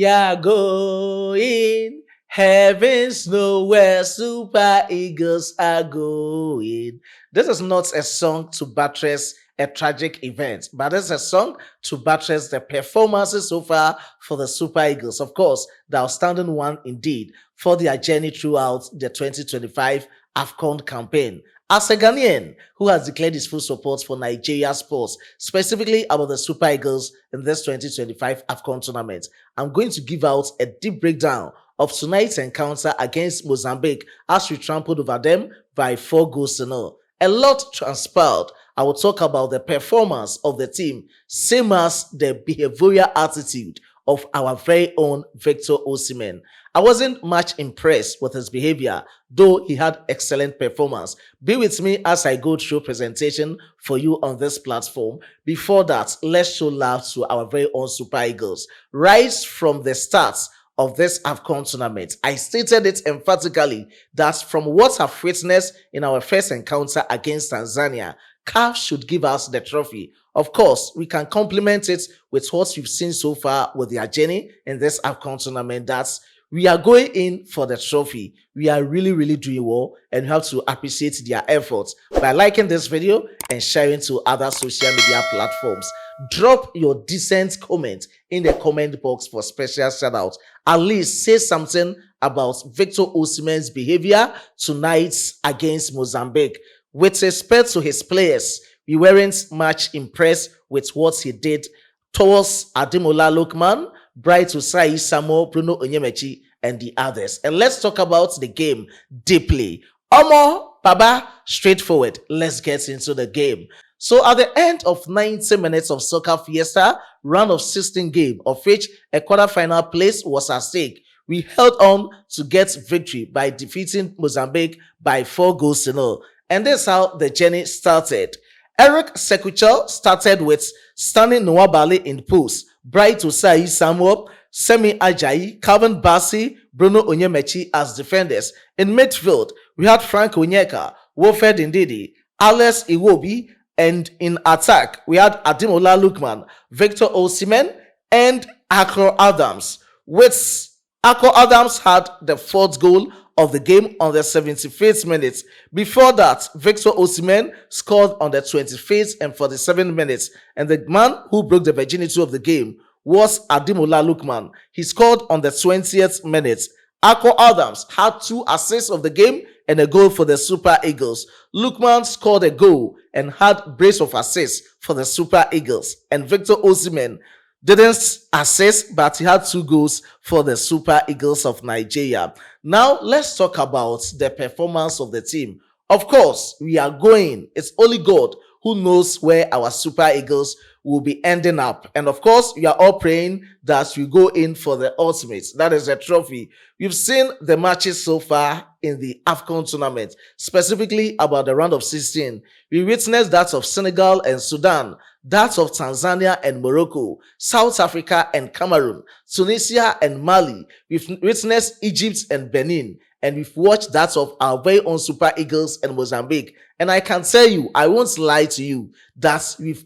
We are going. Heaven's nowhere. Super Eagles are going. This is not a song to buttress a tragic event, but it's a song to buttress the performances so far for the Super Eagles. Of course, the outstanding one indeed for their journey throughout the 2025 AFCON campaign. As a Ghanaian who has declared his full support for Nigeria sports, specifically about the Super Eagles in this 2025 AFCON tournament, I'm going to give out a deep breakdown of tonight's encounter against Mozambique as we trampled over them by 4-0. A lot transpired. I will talk about the performance of the team, same as the behavioral attitude of our very own Victory-Osimhen. I wasn't much impressed with his behavior, though he had excellent performance. Be with me as I go through presentation for you on this platform. Before that, let's show love to our very own Super Eagles. Right from the start of this AFCON tournament, I stated it emphatically that from what I've witnessed in our first encounter against Tanzania, CAF should give us the trophy. Of course, we can complement it with what we've seen so far with their journey in this AFCON tournament. That's we are going in for the trophy. We are really doing well, and you have to appreciate their efforts by liking this video and sharing to other social media platforms. Drop your decent comment in the comment box for special shout out. At least say something about Victory-Osimhen'S behavior tonight against Mozambique. With respect to his players, we weren't much impressed with what he did towards Ademola Lookman, Victory-Osimhen, Bruno Onyemaechi, and the others. And let's talk about the game deeply. Omo, Baba, straightforward. Let's get into the game. So at the end of 90 minutes of Soccer Fiesta, round of 16 game, of which a quarterfinal place was at stake, we held on to get victory by defeating Mozambique by 4-0. And that's how the journey started. Eric Sekuchel started with Stanley Nwabali in post, Victory-Osimhen, Semi Ajayi, Calvin Bassey, Bruno Onyemaechi as defenders. In midfield, we had Frank Onyeka, Wilfred Ndidi, Alex Iwobi, and in attack, we had Ademola Lookman, Victory-Osimhen, and Akro Adams. With Akro Adams had the fourth goal of the game on the 75th minute. Before that, Victory-Osimhen scored on the 25th and 47th minutes, and the man who broke the virginity of the game was Ademola Lookman. He scored on the 20th minute. Akro Adams had 2 assists of the game and a goal for the Super Eagles. Lookman scored a goal and had brace of assists for the Super Eagles. And Victory-Osimhen didn't assist, but he had 2 goals for the Super Eagles of Nigeria. Now, let's talk about the performance of the team. Of course, we are going. It's only God who knows where our Super Eagles will be ending up. And of course, we are all praying that we go in for the ultimate. That is a trophy. We've seen the matches so far in the AFCON tournament, specifically about the round of 16. We witnessed that of Senegal and Sudan, that of Tanzania and Morocco, South Africa and Cameroon, Tunisia and Mali. We've witnessed Egypt and Benin, and we've watched that of our very own Super Eagles and Mozambique. And I can tell you, I won't lie to you, that we've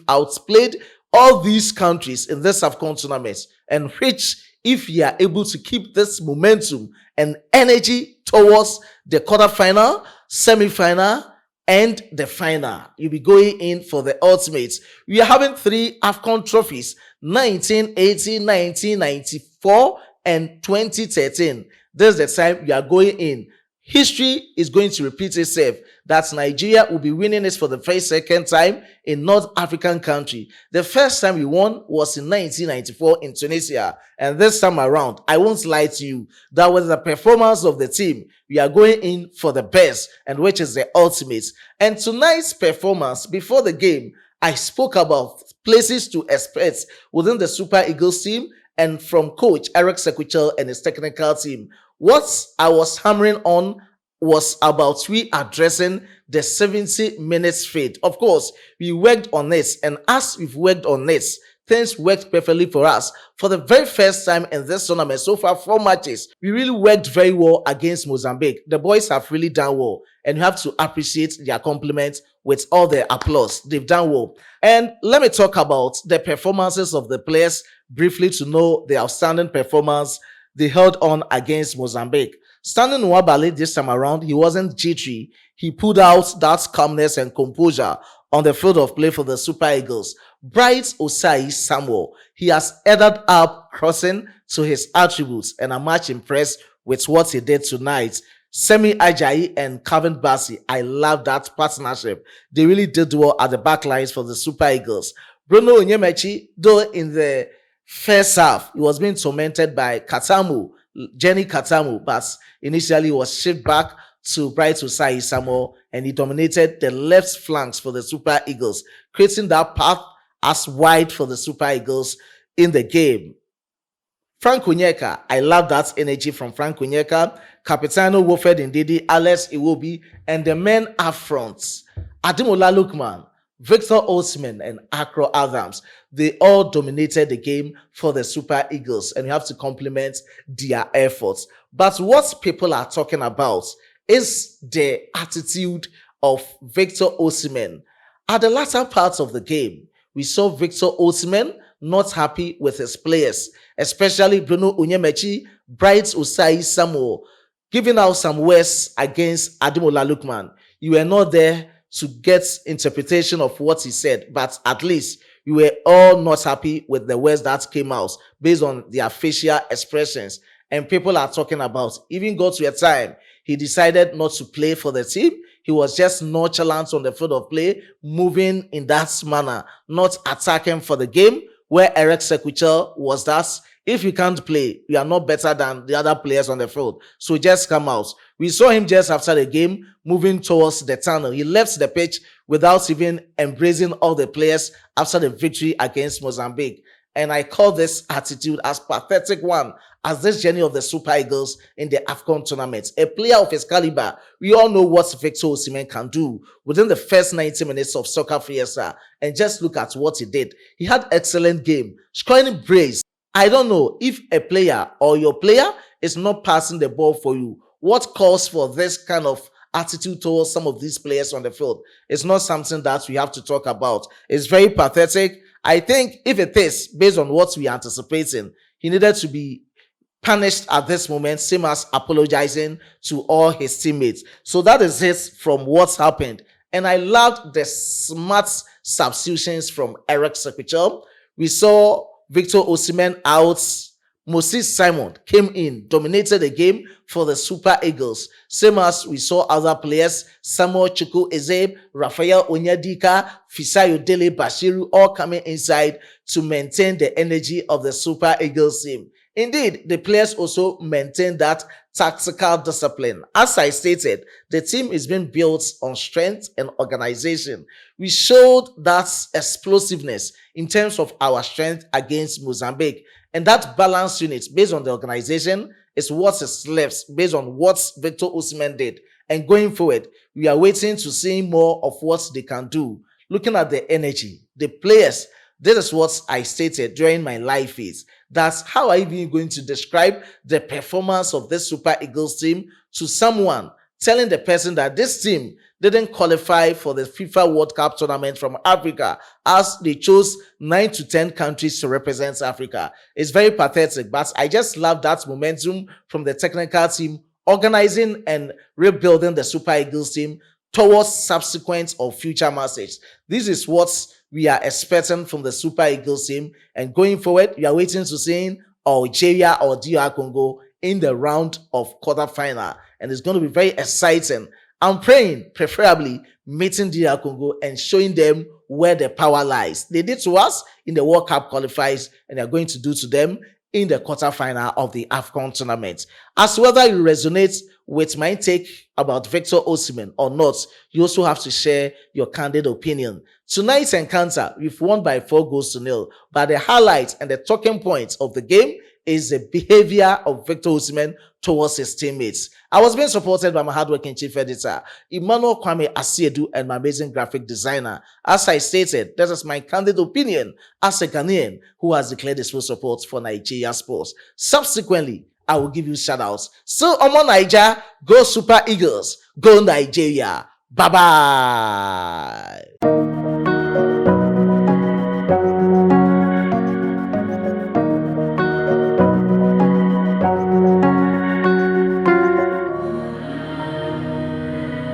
outplayed all these countries in this AFCON tournament, and which, if you are able to keep this momentum and energy towards the quarterfinal, semi-final, and the final, you'll be going in for the ultimate. We are having 3 AFCON trophies, 1980, 1994, and 2013. This is the time we are going in. History is going to repeat itself. That Nigeria will be winning this for the first second time in North African country. The first time we won was in 1994 in Tunisia. And this time around, I won't lie to you, that was the performance of the team. We are going in for the best, and which is the ultimate. And tonight's performance, before the game, I spoke about places to expect within the Super Eagles team and from coach Eric Sekuchel and his technical team. What I was hammering on was about we addressing the 70 minutes fade. Of course, we worked on it, and as we've worked on it, things worked perfectly for us. For the very first time in this tournament, so far 4 matches, we really worked very well against Mozambique. The boys have really done well, and you have to appreciate their compliments with all the applause. They've done well. And let me talk about the performances of the players briefly to know the outstanding performance they held on against Mozambique. Standing Nwabali this time around, he wasn't jittery. He pulled out that calmness and composure on the field of play for the Super Eagles. Bright Osai Samuel, he has added up crossing to his attributes, and I'm much impressed with what he did tonight. Semi Ajayi and Calvin Bassey, I love that partnership. They really did well at the back lines for the Super Eagles. Bruno Onyemechi, though in the first half, he was being tormented by Jenny Katamu, but initially he was shipped back to Bright Osai Samuel, and he dominated the left flanks for the Super Eagles, creating that path as wide for the Super Eagles in the game. Frank Onyeka, I love that energy from Frank Onyeka, Capitano Wilfred Ndidi, Alex Iwobi, and the men up front, Ademola Lookman, Victory-Osimhen, and Akro Adams. They all dominated the game for the Super Eagles, and you have to compliment their efforts. But what people are talking about is the attitude of Victory-Osimhen. At the latter part of the game, we saw Victory-Osimhen not happy with his players, especially Bruno Onyemechi, Bright Osai Samuel, giving out some words against Ademola Lookman. You were not there to get interpretation of what he said, but at least you were all not happy with the words that came out based on their facial expressions. And people are talking about, even got to a time, he decided not to play for the team. He was just nonchalant on the field of play, moving in that manner, not attacking for the game, where Eric Sekuchel was that if you can't play, you are not better than the other players on the field. So just come out. We saw him just after the game moving towards the tunnel. He left the pitch without even embracing all the players after the victory against Mozambique. And I call this attitude as pathetic one as this journey of the Super Eagles in the AFCON tournament. A player of his caliber, we all know what Victory-Osimhen can do within the first 90 minutes of Soccer Fiesta. And just look at what he did. He had excellent game, scoring brace. I don't know if a player or your player is not passing the ball for you. What calls for this kind of attitude towards some of these players on the field? It's not something that we have to talk about. It's very pathetic. I think if it is based on what we are anticipating, he needed to be punished at this moment, same as apologizing to all his teammates. So that is it from what's happened. And I loved the smart substitutions from Eric Sekuchel. We saw Victory-Osimhen out. Moses Simon came in, dominated the game for the Super Eagles. Same as we saw other players, Samuel Chuku Ezeb, Raphael Onyedika, Fisayo Dele Bashiru, all coming inside to maintain the energy of the Super Eagles team. Indeed, the players also maintain that tactical discipline. As I stated, the team is being built on strength and organization. We showed that explosiveness in terms of our strength against Mozambique. And that balance unit based on the organization is what is left based on what Victory-Osimhen did. And going forward, we are waiting to see more of what they can do. Looking at the energy, the players, this is what I stated during my live feeds. That's how I even going to describe the performance of this Super Eagles team to someone, telling the person that this team didn't qualify for the FIFA World Cup tournament from Africa as they chose 9 to 10 countries to represent Africa. It's very pathetic, but I just love that momentum from the technical team organizing and rebuilding the Super Eagles team towards subsequent or future matches. This is what we are expecting from the Super Eagles team, and going forward, we are waiting to see Algeria or DR Congo in the round of quarterfinal, and it's going to be very exciting. I'm praying, preferably meeting DR Congo and showing them where the power lies. They did to us in the World Cup qualifiers, and they're going to do to them in the quarterfinal of the AFCON tournament. As whether you resonate with my take about Victory-Osimhen or not, you also have to share your candid opinion. Tonight's encounter, we've won by 4-0, but the highlight and the talking point of the game is the behavior of Victory-Osimhen towards his teammates. I was being supported by my hardworking chief editor, Emmanuel Kwame Asiedu, and my amazing graphic designer. As I stated, this is my candid opinion as a Ghanaian who has declared his full support for Nigeria sports. Subsequently, I will give you shout outs. So, Omo Niger, go Super Eagles, go Nigeria. Bye bye.